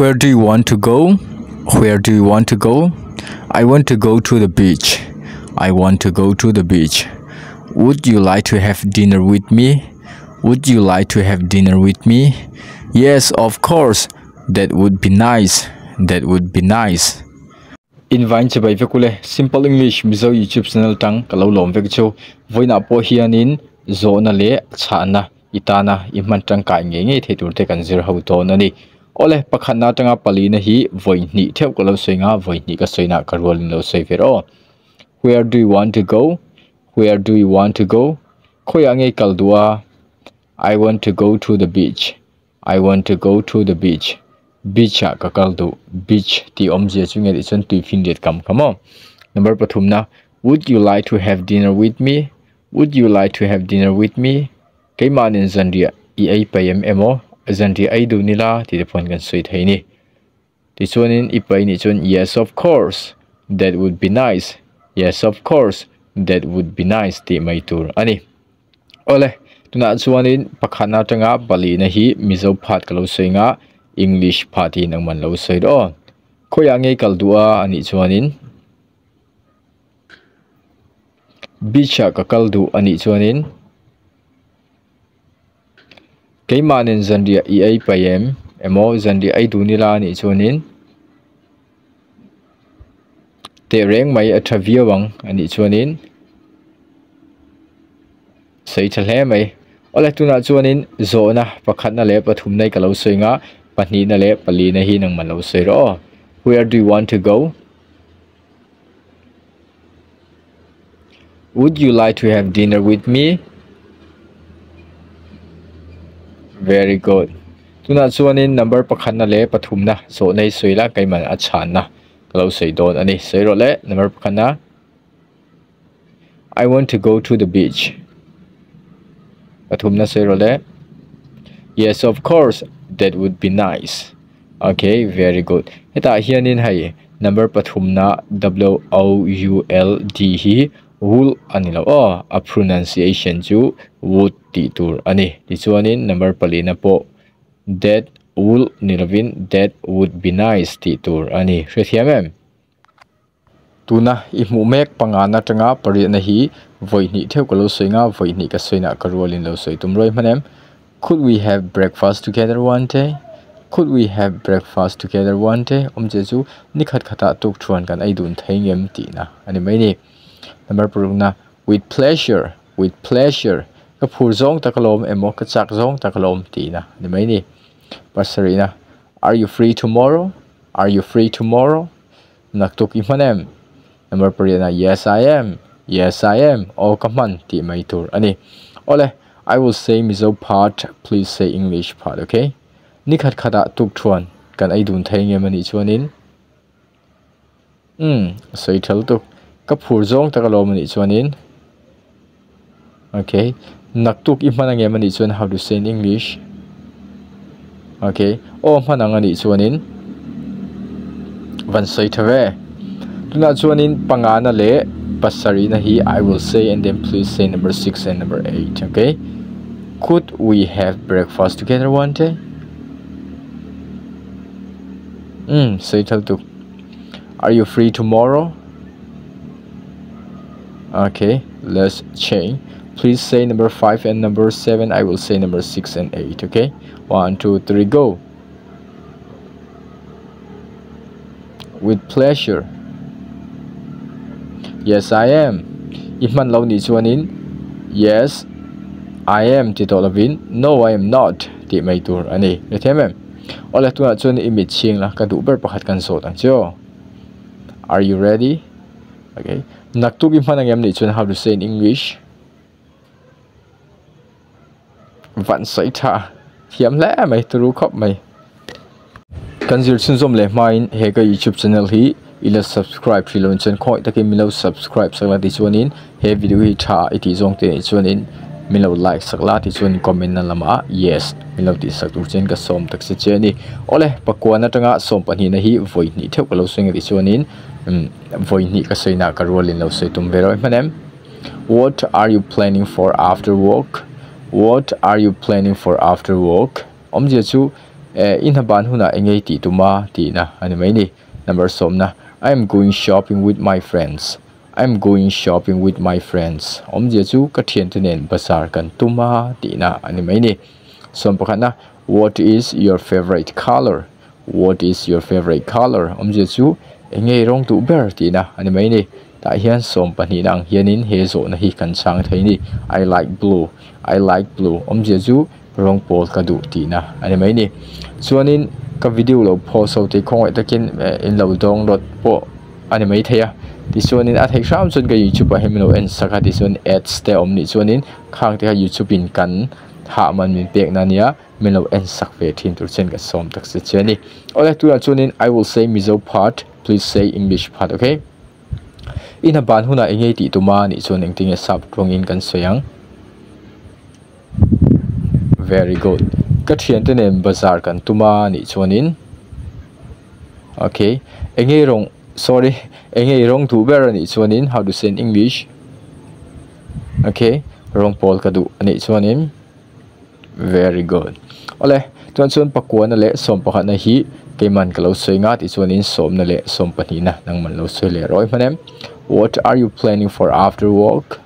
Where do you want to go? Where do you want to go? I want to go to the beach. I want to go to the beach. Would you like to have dinner with me? Would you like to have dinner with me? Yes, of course. That would be nice. That would be nice. Invite chabai vekule simple English mizo YouTube channel tang kalau lom vekcho voina po hianin Zawhna le Chhanna itana imman tang kai nge thetur te kan zir ho to na ni ole pakhanna tanga palina hi voini theu ko lo soinga voini ka soina karwal lo soi fero. Where do you want to go? Where do you want to go? Khoyange kaldua. I want to go to the beach. I want to go to the beach. Beach ka kaldu beach ti omje chunge ri chon tu fin det kam kamo. Number pathumna, would you like to have dinner with me? Would you like to have dinner with me? Kay manin zandia I ai payem emo zandia ai du nila ti de pon kan soi thaini. Ti chonin ipai ni chon yes of course. That would be nice. Yes of course. That would be nice ti mai tur ani. Ole tuna chuanin pakhana tanga bali na hi mizo phat kalo soinga English party nang man lo soi do khoyange kaldua ani chuanin bicha ka kaldu ani chuanin keimanen zandia ai payem emo zandia ai dunila ani chuanin te reng mai athaviawang ani chuanin sei thalhe mai ole tuna chuanin Zawhna pakhatna le pathum nei kalo soinga pani na le pali na hi nang malo soi ro. Where do you want to go? Would you like to have dinner with me? Very good. Tuna chuanin number pakhatna le pathum na so nei soila kaiman a Chhanna kalo soi don ani soi ro le number pakhatna. I want to go to the beach. Pathum na soi ro le. Yes, of course. That would be nice. Okay, very good. Eta hianin hai number pathumna WOULD hi wool anilo a pronunciation chu would ti tur ani ti chuanin number palina po that wool nilovin that would be nice ti tur ani hrethiamem tuna imu mek pangana tanga pari na hi voini theu kalo soinga voini ka soina karolin lo soi tumroi manem. Could we have breakfast together one day? Could we have breakfast together one day? Omjeju nikhat khata tuk thuan kan ai dun thaingem ti na ani mai ni. Number puruna with pleasure, with pleasure. Ka phur zong takalom emo ka chak zong takalom ti na ani mai ni. Pasarina, are you free tomorrow? Are you free tomorrow? Naktuk imanem. Number purina, yes I am. Yes I am. O kaman ti mai tur ani. Ole I will say mizo part, please say English part, okay? Nikhat khata tuk thuan kan ai dun thai nge mani chuanin sei thal tuk ka phur zong takalo mani chuanin okay naktuk I mana nge mani chuan how to say in English, okay o mana ngani chuanin van sei thave tuna chuanin pangana le pasari na hi I will say and then please say number 6 and number 8, okay? Could we have breakfast together one day? Say tell to. Are you free tomorrow? Okay, let's change. Please say number 5 and number 7. I will say number 6 and 8, okay? 1, 2, 3, go. With pleasure. Yes, I am. Iman law ni chuanin. Yes, I am titolavin. No, I am not. Ti mai tur ani. Rethem. Ola tu chuan image ching la ka du ber pakhat kan so tang cho. Are you ready? Okay. Naktu gi manang yam ni chuan how to say in English. Van sai tha. Hiam la mai turu khop mai. Kanzir chun zom le main he ka YouTube channel hi ila subscribe thilon chen khoi takin milo subscribe sakla ti chuanin he video hi tha iti zong te chuanin milo like sakla ti chuan comment na lama yes milo ti sak tu chen ka som tak se cheni ole pakwana tanga som pani na hi voini theu ka lo swing ti chuanin voini ka soina ka rolin lo se tum beroi manem. What are you planning for after work? What are you planning for after work? Omje chu in haban huna engei ti tuma ti na ani mai ni number somna I'm going shopping with my friends. I'm going shopping with my friends. Omje chu ka thian tenen bazar kan tuma ti na ani mai ni som pakhana what is your favorite color? What is your favorite color? Omje chu engei rong tu ber ti na ani mai ni ta hian som pani nang hianin he zo na hi kan chang thei ni I like blue. I like blue. Omje chu rong pol ka du ti na ani mai ni chuanin ka video lo post out te khong takin in lo dong dot po ani mai theya ti chuanin a thei ram chun ka YouTube a hemlo en saka ti chun ads te omni chuanin khang te ka YouTube in kan ha man min pek na nia melo en sak ve thin tur chen ka som tak se cheni ole tu chuanin I will say mizo part, please say English part, okay? In a ban huna engei ti tuma ni chuan engting e sap tong in kan soyang. Very good. Ka thian te nem bazar kan tuma ni chuanin okay engei rong tu ber ni chuanin how to say in English, okay rong pol ka du ani chuanin very good ole chuan pakuan le som pakhat na hi keiman ka lo soinga ti chuanin som na le som pani na nang man lo soi le roi manem what are you planning for after work?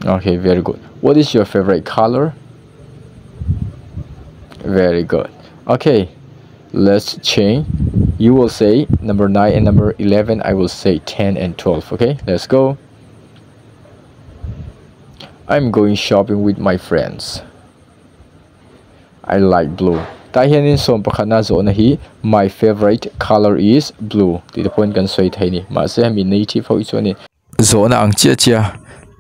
Okay, very good. What is your favorite color? Very good. Okay, let's change. You will say number 9 and number 11. I will say 10 and 12. Okay, let's go. I'm going shopping with my friends. I like blue. Ta hianin som pakhana zo na hi my favorite color is blue. Ti the point kan soi thai ni ma se mi native ho chuani zo na ang chia chia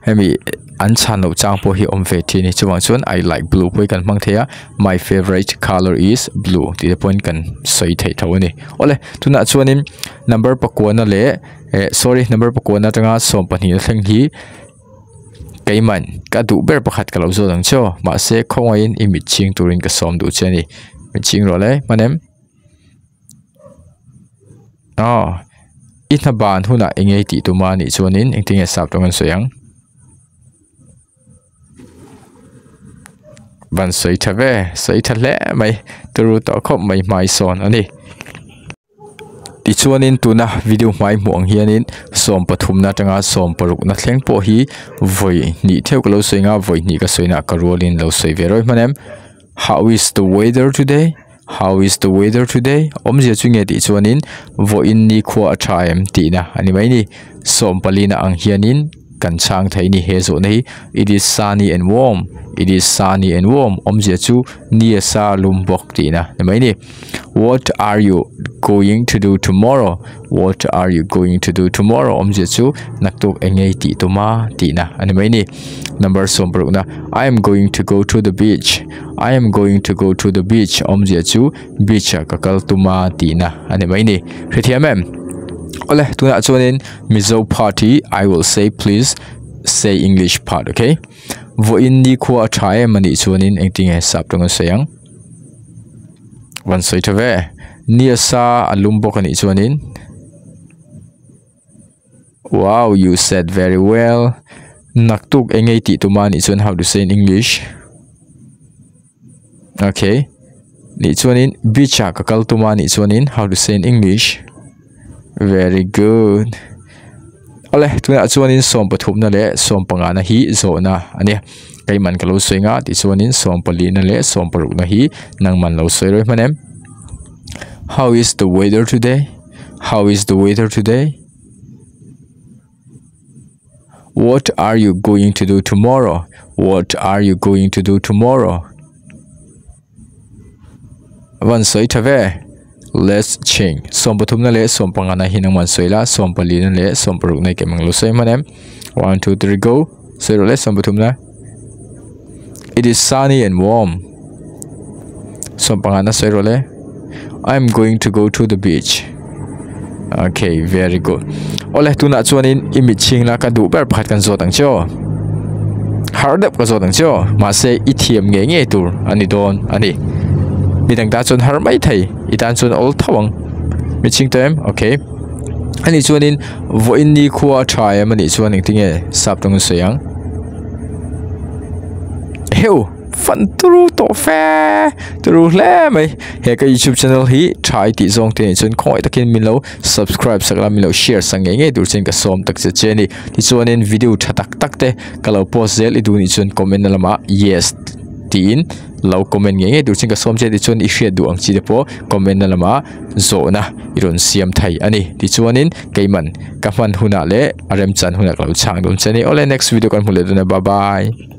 hemi an chan lo chang po hi om ve thi ni chuwang chuan I like blue poi kan mang thea my favorite color is blue ti the point kan soi thei tho ni ole tuna chuanin number pakona le number pakona tanga som pani thleng hi keiman ka du ber pakhat ka lo zo dang cho ma se khongain i mit ching turin ka som du cheni mit ching ro le manem itna ban huna engei ti tuma ni chuanin engting e sap tongan soyang ban soi thave soi thale mai turu to khop mai son ani ti chuanin tuna video mai muang hianin som pathum na tanga som paruk na thleng po hi voi ni theu klo soinga voi ni ka soina karolin lo soi veroi manem how is the weather today? How is the weather today? Omje chunge ti chuanin vo in ni khwa athaim ti na ani mai ni som palina ang hianin kan chang thai ni he zo nei it is sunny and warm. It is sunny and warm. Omje chu ni sa lum bok ti na mai ni what are you going to do tomorrow? What are you going to do tomorrow? Omje chu naktuk engei ti tuma ti na ani mai ni number som bruk na I am going to go to the beach. I am going to go to the beach. Omje chu beach ka kal tuma ti na ani mai ni hethiamem ole tuna chuanin mizo party I will say please say English part, okay? Vo in ni khwa thai mani chuanin engting e sap tonga sayang wan soi thave ni sa alum bok ani chuanin wow you said very well naktuk engei ti tuma ni chuan how to say in English, okay ni chuanin bicha ka kal tuma ni chuanin how to say in English, very good ole tuna chuanin som pathum na le som panga na hi Zawhna ani keiman ka lo soinga ti chuanin som pali na le som paruk na hi nangman lo soi roi manem how is the weather today? How is the weather today? What are you going to do tomorrow? What are you going to do tomorrow? Wan soi thave let's change. Som pathum na le som panga na hinang man soila som pali na le som paruk na ke mang lo soi manem 1 2 3 go zero le som pathum na it is sunny and warm. Som panga na soi ro le I'm going to go to the beach. Okay, very good. Ole tuna chuanin imi ching la ka du ber pakhat kan zo tang cho hardap ka zo tang cho ma se I thiam nge tur ani don ani midang ta chun har mai thai itan chun ol thawang mi ching tem okay ani chuanin vo in ni khwa thai mani chuaning tinge sap tong sayang heu fan turu to fe turu le mai he ka YouTube channel hi try ti zong te chun khoi takin min lo subscribe sakla min lo share sang nge dur chen ka som tak che cheni ti chuanin video thatak tak te kalo post zel i du ni chun comment lama yes tin lo comment nge dur chen ka som che ti chun i share du ang chi de po comment lama Zawhna iron siam thai ani ti chuanin keiman ka man huna le arem chan huna lo chang dum cheni ole next video kan hule duna bye bye.